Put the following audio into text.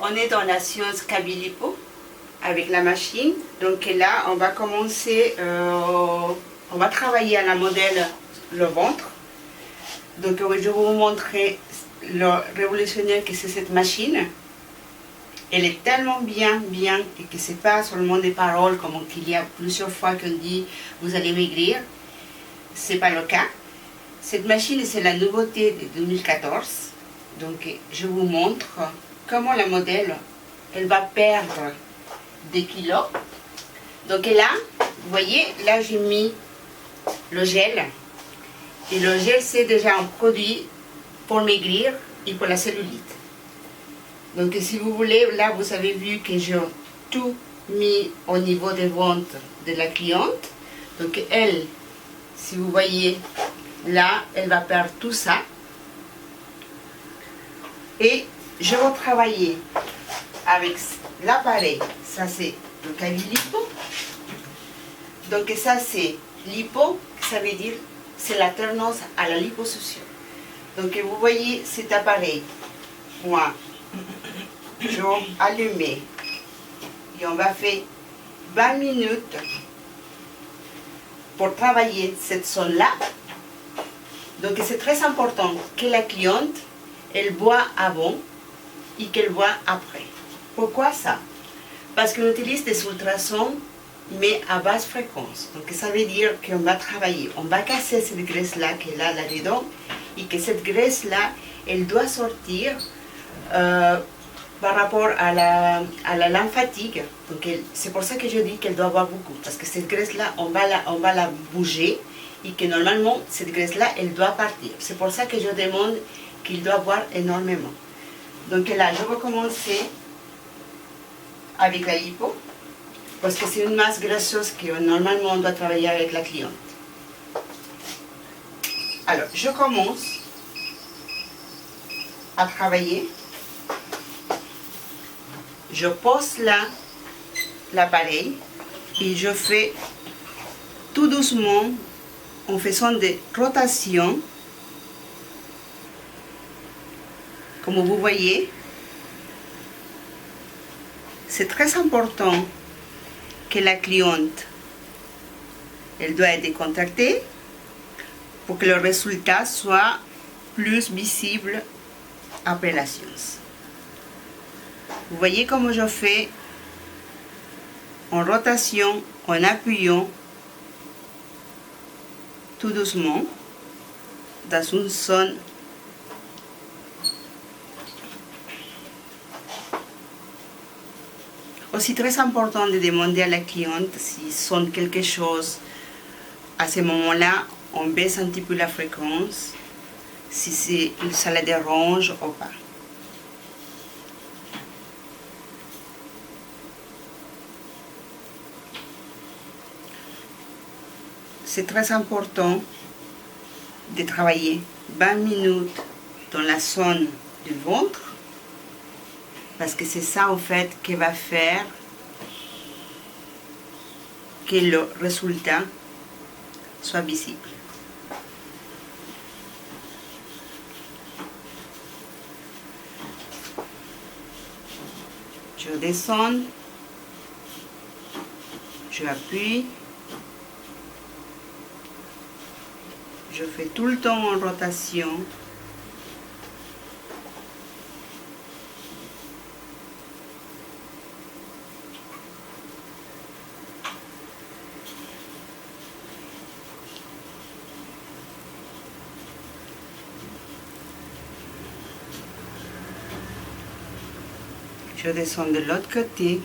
On est dans la science Kabilipo avec la machine. Donc là, on va commencer, on va travailler à la modèle le ventre. Donc je vais vous montrer le révolutionnaire que c'est cette machine. Elle est tellement bien, et que c'est pas seulement des paroles comme il y a plusieurs fois qu'on dit vous allez maigrir. C'est pas le cas. Cette machine, c'est la nouveauté de 2014. Donc je vous montre comment la modèle, elle va perdre des kilos. Donc là, vous voyez, là j'ai mis le gel. Et le gel, c'est déjà un produit pour maigrir et pour la cellulite. Donc si vous voulez, là vous avez vu que j'ai tout mis au niveau des ventres de la cliente. Donc elle, si vous voyez, là, elle va perdre tout ça. Et je vais travailler avec l'appareil. Ça c'est le Kabilipo. Donc ça c'est lipo, ça veut dire c'est l'alternance à la liposuction. Donc vous voyez cet appareil. Moi, je vais allumer et on va faire 20 minutes pour travailler cette zone-là. Donc c'est très important que la cliente, elle boit avant et qu'elle boit après. Pourquoi ça? Parce qu'on utilise des ultrasons, mais à basse fréquence. Donc ça veut dire qu'on va travailler, on va casser cette graisse-là qui est là-dedans, et que cette graisse-là, elle doit sortir par rapport à la lymphatique. Donc c'est pour ça que je dis qu'elle doit boire beaucoup, parce que cette graisse-là, on va la bouger, et que normalement, cette graisse-là, elle doit partir. C'est pour ça que je demande qu'il doit boire énormément. Donc là, je vais commencer avec la lipo, parce que c'est une masse grasseuse que normalement on doit travailler avec la cliente. Alors, je commence à travailler. Je pose là l'appareil et je fais tout doucement en faisant des rotations. Comme vous voyez, c'est très important que la cliente, elle doit être décontractée pour que le résultat soit plus visible après la séance. Vous voyez comment je fais en rotation, en appuyant tout doucement dans une zone aussi très important de demander à la cliente si sonne quelque chose. À ce moment-là, on baisse un petit peu la fréquence, si ça la dérange ou pas. C'est très important de travailler 20 minutes dans la zone du ventre, parce que c'est ça en fait qui va faire que le résultat soit visible. Je descends, je appuie, je fais tout le temps en rotation. Je descends de l'autre côté.